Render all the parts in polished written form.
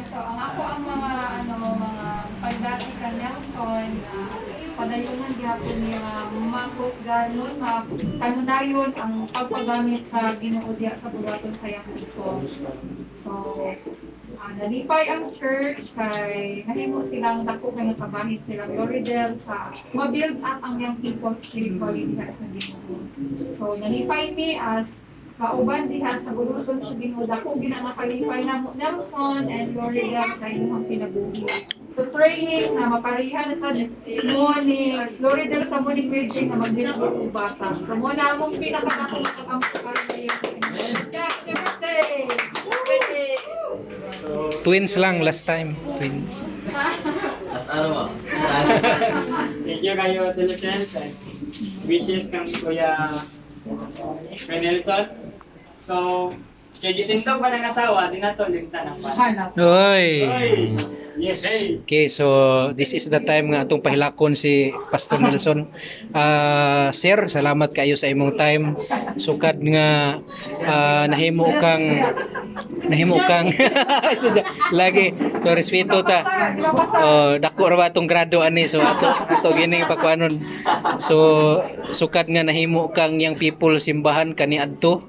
So, ang mga pagdasi ka Nelson, padayunan gihapon niya makusganon, kanunayon ang pagpagamit sa Ginoo diha sa buhaton sa Yakuto. So, nalipay ang church kay nahimo silang dako kay nagpabahid sila glory del sa ma-build up ang young people spiritually sa Ginoo. So, nalipay ni as kauban diha sa buluton sa Ginoo dako ginanapalipay na Nelson and glory del sa inyong kinabuhi. So praying na maparihan na sa mo ni glory del sa mo ni Christian na magbilog sa bata. So mo na among pinakadakong pag-ampukan ngayon. Happy birthday! Birthday! Twins lang last time. Twins. Last araw mo. Thank you kayo, Telesense. Wishes kang Kuya Nelson. So, kaya gitindog pa ng asawa, di na to limta ng pa. Oy. Yes, hey. Okay, so this is the time nga atong pahilakon si Pastor Nelson. Sir, salamat kayo sa imong time. Sukad nga nahimo kang lagi. So respeto ta. Dako ra ba atong grado ani, so ato gini pakuanon. So sukad nga nahimo kang yang people simbahan kaniadto.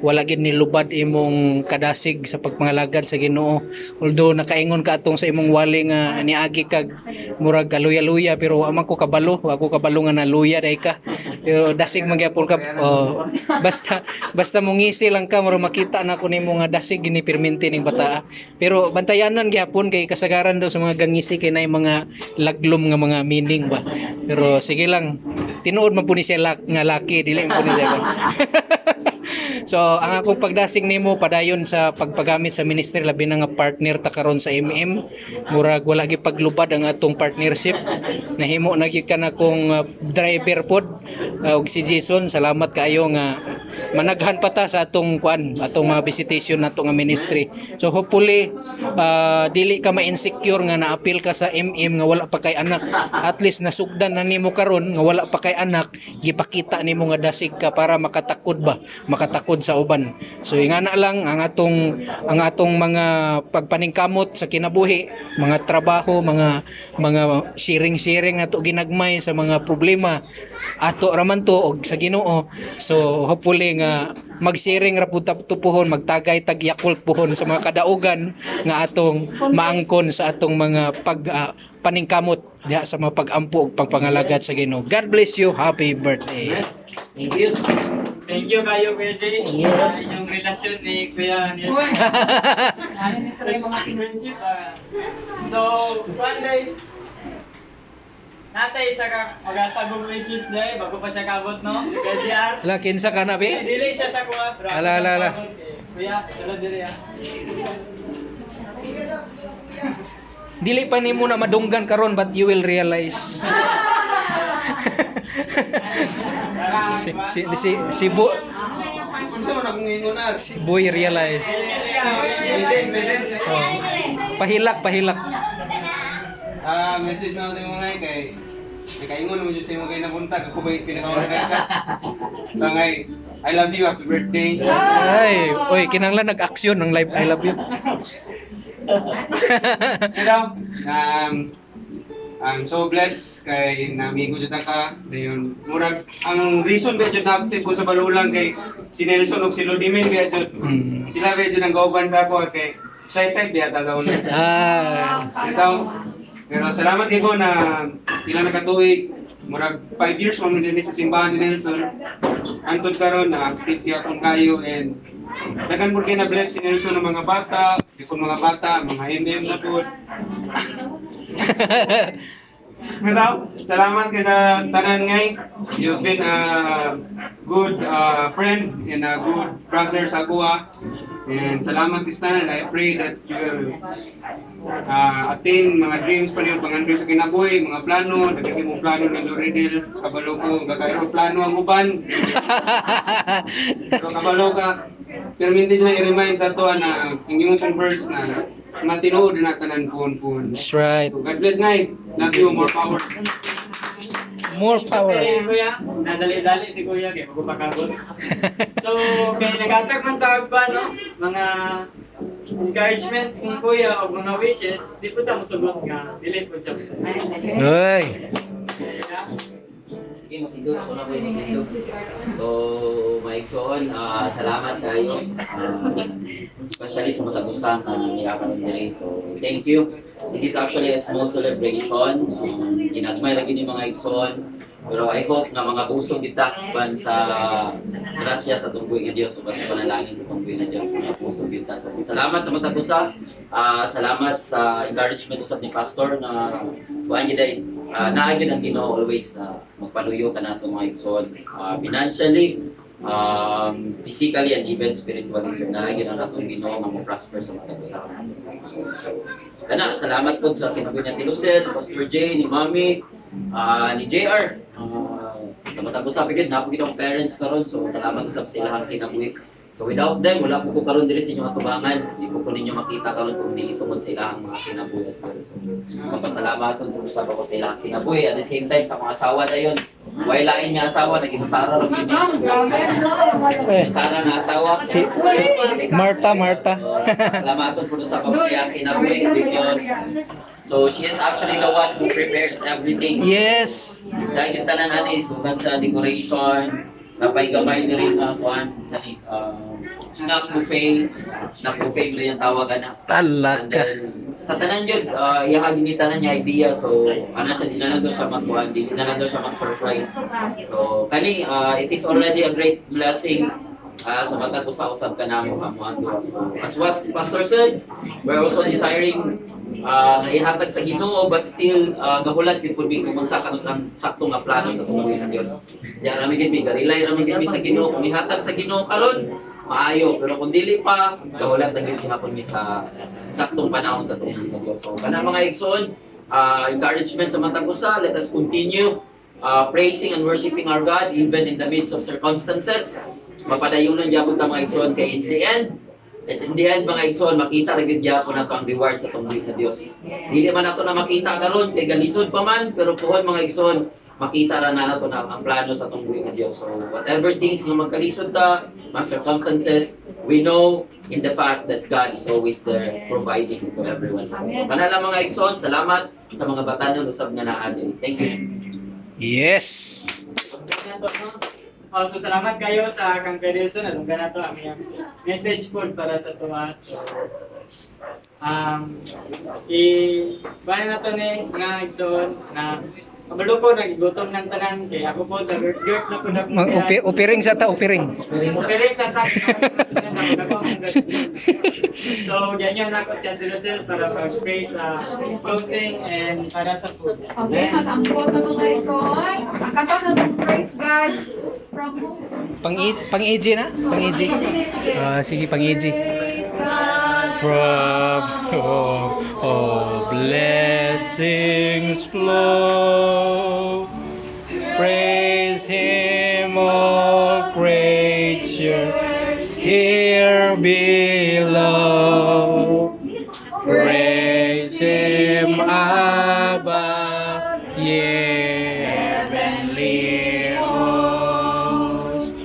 Wala gid nilubad imong kadasig sa pagpangalagad sa Ginoo. Although nakaingon ka atong sa imong wali nga niagi kag murag kaluya-luya, pero wa man ko kabalo, wa ko kabalo nga naluya dai ka. Pero dasig man gyapon ka. Basta mungisi lang ka murag makita na ko nimo nga dasig gini perminti ning bata. Pero bantayanan gyapon kay kasagaran daw sa mga gangisi kay nay mga laglom nga mga meaning ba. Pero sige lang. Tinuod man po ni siya nga laki, dili man po ni siya. So, ang akong pagdasig nimo padayon sa pagpagamit sa ministry labi na nga partner ta karon sa MM. Murag wala gyud paglubad ang atong partnership. Nahimo na gyud kana kong driver pod og si Jason. Salamat kaayo nga managhan pa ta sa atong atong mga visitation nato nga ministry. So hopefully dili ka ma-insecure nga na-appeal ka sa MM nga wala pa kay anak. At least nasugdan na nimo karon nga wala pa kay anak, gipakita nimo nga dasig ka para makatakod sa uban. So ingana lang ang atong mga pagpaningkamot sa kinabuhi, mga trabaho, mga sharing nato ginagmay sa mga problema ato raman to og sa Ginoo. So hopefully nga mag-sharing ra pud tupuhon, magtagay tag Yakult puhon sa mga kadaugan nga atong maangkon sa atong mga paningkamot diha sa mga pag-ampo ug pagpangalagad sa Ginoo. God bless you. Happy birthday. Thank you. Thank you kayo, Kuya Jay. Yes. Yung relasyon ni Kuya Nelson. Ano ni sa mga Friendship. So, one day, natay isa ka magatagong wishes day bago pa siya kabot, no? Si Kuya JR. Ala kinsa ka na be? Dili siya sa kuha, bro. Ala. Kuya, sulod dili ah. Dili pa nimo na madunggan karon but you will realize. si Boy realize. Oh. Pahilak. Message na sa mga kay kaingon mo jud sa mga napunta ako ba pinakauna sa langay I love you, happy birthday. Ay, oy kinahanglan nag-action ng live I love you. Hello. I'm so blessed kay namigo jud ka. Dayon murag ang reason ba jud na-active ko sa balulang kay si Nelson ug si Lodimin kay jud. Ila ba jud ang kauban sa ako kay shy type biya ta sa una. Pero salamat kay ko na pila nakatuig murag 5 years man din sa simbahan ni Nelson. Antod karon na active gyud akong kayo and daghan pud kay na bless si Nelson ng mga bata, mga MM na pud. Salamat kay sa tanan ngay. You've been a good friend and a good brother sa kuha. And salamat kay tanan. I pray that you attain mga dreams pa niyo pangandoy sa kinabuhi, mga plano, dagiti mo plano ni Loredel, kabalo ko gagayro plano ang uban. Pero kabalo ka. Pero hindi na i-remind sa to na ang imong converse na matinuod na tanan pun. That's right. So, God bless night. Love you, more power. More power. Okay, Kuya. Nadali-dali si Kuya kay magpapakabot. So, kay nag-attack man tawag ba, no? Mga encouragement kung kuya o mga wishes, di po ta musugot nga, dili po siya. Uy. Sige, matindog ako na po yung matindog. So, maigsoon, salamat kayo. Especially sa matagusan na niyakan nila. So, thank you. This is actually a small celebration. Ginagmay lagi ni mga igsoon. Pero I hope na mga puso kita ban sa grasya sa tungkoy nga Dios ug sa panalangin sa tungkoy nga Dios mga puso kita. So salamat sa matagusa. Salamat sa encouragement usab ni pastor na kuan gid naagid ang Ginoo always na magpaluyo ka nato mga igsoon financially, physically and even spiritually. So naagid ang atong Ginoo nga mo-prosper sa matagusa. So kana salamat po sa kinabuhi ni Lucel, Pastor Jay, ni Mami, ni JR. Sa matag-usap gid na po ang parents karon, so salamat usab sa ilahang kinabuhi. So without them wala po ko karon diri sa inyong atubangan, di po ninyo makita karon kung di tungod sa ilahang mga kinabuhi as well. So mapasalamatan po usab ako sa ilahang kinabuhi. At the same time sa akong asawa dayon, way lain nga asawa naginusara ra gyud. Sara nga asawa Si Marta. Salamaton po sa ako sa ilahang kinabuhi because so she is actually the one who prepares everything. Yes. Sa akin tanan ani sukat sa decoration, napay gamay na rin na kuan sa snack buffet mo yung tawagan na. Ala And ka. then, sa tanan yun, ihagin ni tanan niya idea, so ano siya, di na lang daw siya magkuhan, di na lang daw siya mag-surprise. So kani, it is already a great blessing sa matag usab ka namo sa mga duwa. So as what Pastor said, we're also desiring na ihatag sa Ginoo but still gahulat gid pud mi kung sa kanus ang sakto nga plano sa tungod ng Dios. Diyan namin gid mi garilay namin gid mi sa Ginoo, kung ihatag sa Ginoo karon maayo, pero kung dili pa gahulat na gid hapon mi sa saktong panahon sa tungod ng Dios. So kana mga igsoon, encouragement sa matag usa, let us continue praising and worshiping our God even in the midst of circumstances. Mapadayunan gyapon ta mga igsoon kay in the end mga igsoon makita ra gyud gyapon nato ang reward sa tungod ng Dios. Dili man nato na makita karon kay galisod pa man, pero puhon mga igsoon makita ra na nato na ang plano sa tungod ng Dios. So whatever things nga magkalisod ta, mga circumstances, we know in the fact that God is always there providing for everyone. So kanala mga igsoon, salamat sa mga batanon usab nga naa din. Thank you. Yes. So salamat kayo sa kang Pedelson at na to ang iyang message po para sa tuwa. So bahay na to ni nga igsoon na kabalo ko nagigutom ng tanan kay ako po gert na po na Upiring sa ta, upiring. Upiring sa ta. So ganyan na ako si Adelosel para mag-pray sa closing and para sa food. Okay, mag-ambot na mga igsoon. Ang kanta na praise God from who? Pang-EG na? Pang-EG. Sige, pang-EG. Praise God From all blessings flow, praise Him, all creatures here below. Praise Him above, ye heavenly hosts.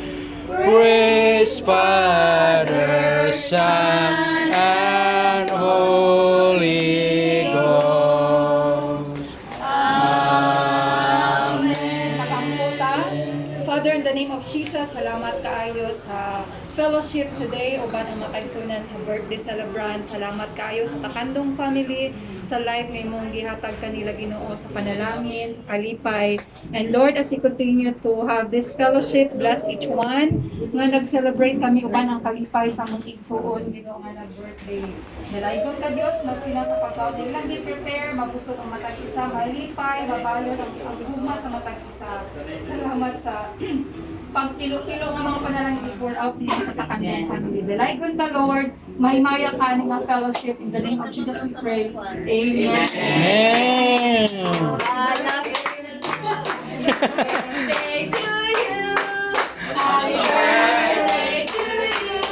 Praise Father, Son, and Holy Ghost. Amen. Father, in the name of Jesus, salamat kaayo sa fellowship today uban ang makaigsunan sa birthday celebrant. Salamat kaayo sa Takandong family, sa life nga imong gihatag kanila Ginoo sa panalangin, sa kalipay. And Lord, as we continue to have this fellowship, bless each one nga nag-celebrate kami uban ang kalipay sa mong igsuon Ginoo nga nag-birthday. Dalaygon ka Dios, mas sa pagkaon nila prepare, mabusog ang matag isa, malipay, mabalon ang gugma sa matag isa. Salamat sa pagkilo-kilo ng mga panalangin i-pour out niyo sa Takandong family. Dalaygon ka Lord, mahimaya ka ng fellowship. In the name of Jesus we pray. Amen. Amen. Birthday to you. Happy birthday to you.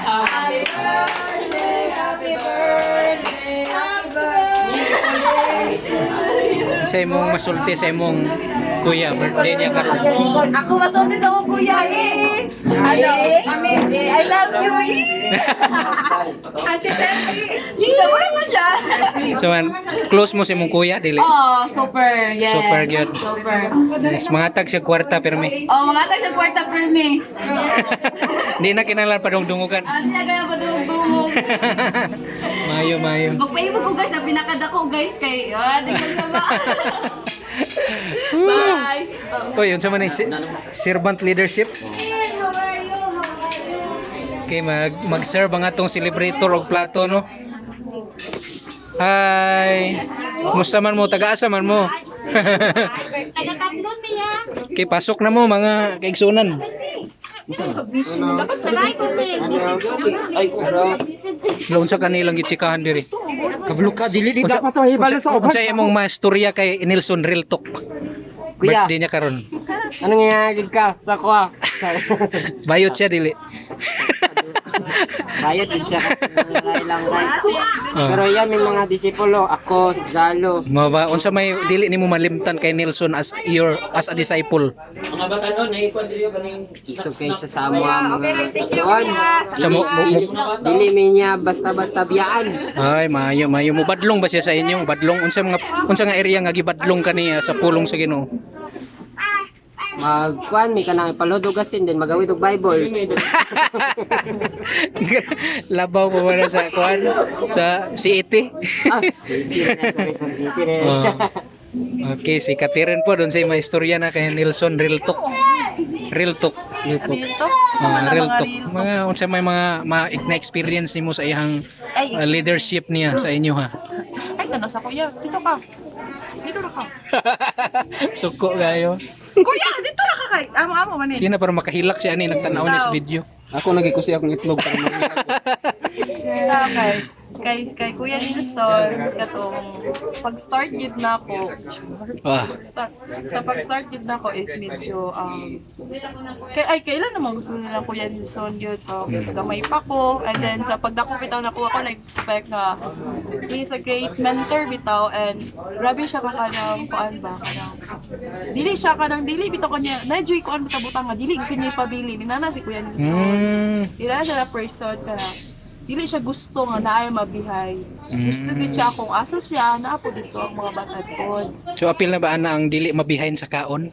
Happy birthday, happy birthday, happy birthday to you. sa imong masulti sa imong kuya birthday niya karon? Ako masulti sa akong kuya eh. Ano? I love you eh. Ate Tessie. Ikaw mo dyan. So man, close mo sa imong kuya dili? Oh, super. Yes. Super good. Super. Yes, mga tag siya kwarta permi. Oh, mga tag sa kwarta per me. Di na kinahanglan pa dungdungugan. Ano niya kaya ba dumog? Mayo mayo. Magpaibog ko guys, ang pinakadako guys kay di ko sama. Bye. Oh, yun sa man yung servant leadership. How are you? Okay, mag-serve ang atong celebrator og plato, no? Hi! Kumusta man mo? Taga-asa man mo? Taga-Kablon niya. Okay, pasok na mo mga kaigsunan. Sagay ko din. Laon sa kanilang gitsikahan diri. Kabalo ka, dili di dapat to hibalo sa uban. Unsa imong maistorya kay Nelson Real Talk? Kuya. Birthday niya karon. Anong ngagig ka sa kuha? Bayot siya dili. Bayad din siya. Lang Pero yan may mga disipulo, ako, Zalo. Mo ba unsa may dili nimo malimtan kay Nelson as a disciple? Mga bata noon, naikuan dili ba ning Isog kayo sa sama mga kasuan. Siya mo Dili may niya basta-basta biyaan. ay mayo mo badlong ba siya sa inyo? Badlong unsa nga area nga gibadlong kaniya sa pulong sa Ginoo? Magkuan, may kanang paludugasin din, magawid og Bible. Labaw pa ba na sa kuan sa CET? Sorry. Oh. Okay, si Katiren po doon sa may istorya na kay Nelson Real Talk. Real Talk. Real Talk. Mga unsa may mga na-experience nimo sa iyang leadership niya sa inyo ha. Ay, ano sa kuya? Dito ka. Dito na ka. Suko kayo. Kuya, dito na ka kay. Amo-amo man eh. Sina para makahilak siya ani nagtanaw niya sa video. Ako nagikusi akong itlog para Kay Kuya Nilson, katong pag-start yun na ako. Pag-start yun na ako is medyo kailan naman gusto nila Kuya Nilson yun. So, gamay pa ko. And then sa pagdako bitaw na ko ako nag-expect na he's a great mentor bitaw and grabe siya ka kanang kuan ba kanang dili siya kanang dili bitaw kanya na-enjoy ko ang butang nga dili kanya ipabili ni nana si Kuya Nilson. Dili siya na person kanang dili siya gusto nga naay mabihay. Gusto gid siya kung asa siya naapo dito ang mga bata pod. So apil na ba ana ang dili mabihain sa kaon?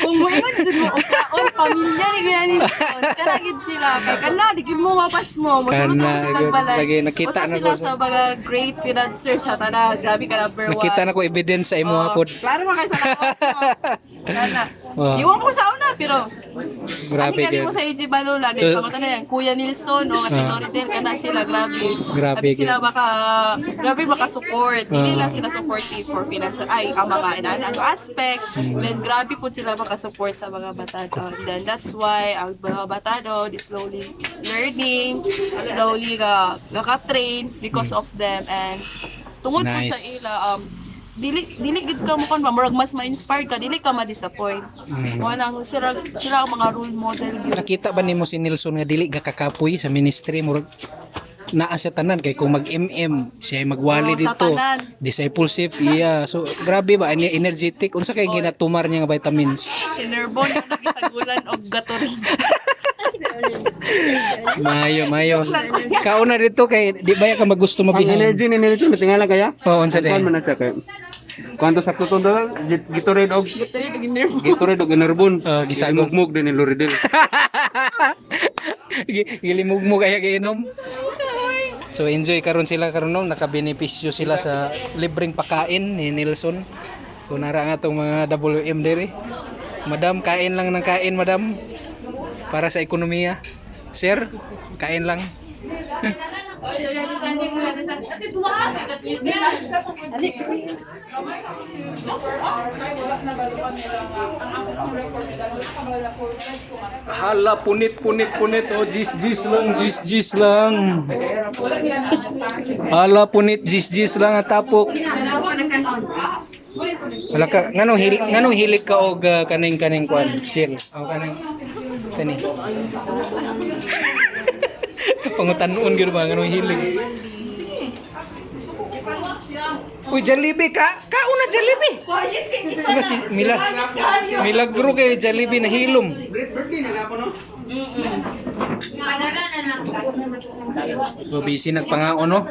Kung moingon jud mo og pamilya ni Kuya Nilson, kana gid sila kay kana di gid mo mapas mo. Mosunod Kana, mo sa balay. lagi nakita Usa na sila ko sa mga great financiers sa tanan. Grabe ka number 1. Nakita na ko evidence sa imo ha pod. Klaro man kay sa lawas mo. Kana. Oh. Iwan ko sa una pero Grabe Ani mo gyud. sa AJ Balula, di pa na yan. Kuya Nilson o Ate Loridel kana sila grabe. Grabe, Grabe sila grabe maka-support. Hindi lang sila supportive for financial ang mga inanang aspect. Then grabe po sila maka-support sa mga batado. Then that's why ang mga batado is slowly learning, slowly ka-train because of them and tungod po sa Nice. ila dili gid ka mo kon murag mas ma-inspired ka dili ka ma-disappoint. Wala sila ang mga role model gyud. Nakita ba nimo si Nelson nga dili gakakapoy sa ministry murag naa siya tanan kay kung mag-MM siya ay magwali Sa dito. tanan. Discipleship iya. So grabe ba ani energetic unsa kay ginatumar niya nga vitamins? Inerbon yung nagisagulan og gatorin. Mayo. Kauna dito kay di ba ka magusto Ang mabihan? energy ni Nelson natingala kaya? Oo, unsa Kuan day? man na siya kay. Kuanto sakto to dala, Gatorade og Gatorin og inerbon. Gatorade og Enerbon. Gisagog. Gisagog din ni Loridel. Gilimugmo kaya giinom. So enjoy karon sila karon no, nakabenepisyo sila sa libreng pakain ni Nelson. Kung nara nga tong mga WM diri. Madam, kain lang ng kain, madam. Para sa ekonomiya. Sir, kain lang. Hala, punit. Oh, jis lang. Hala, punit, jis lang at tapok. Wala ka, nganong hilik ka og kaning kwan, seal. O kani. Pangutan-on gyud ba nganong hilig. Uy, Jollibee ka. Kauna Jollibee. Quiet kay isa Nga si milagro kay Jollibee na hilom. Birthday na gapon no? So, busy nagpangaon no.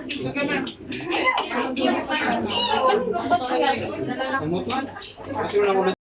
Kamutan. Kasi wala ko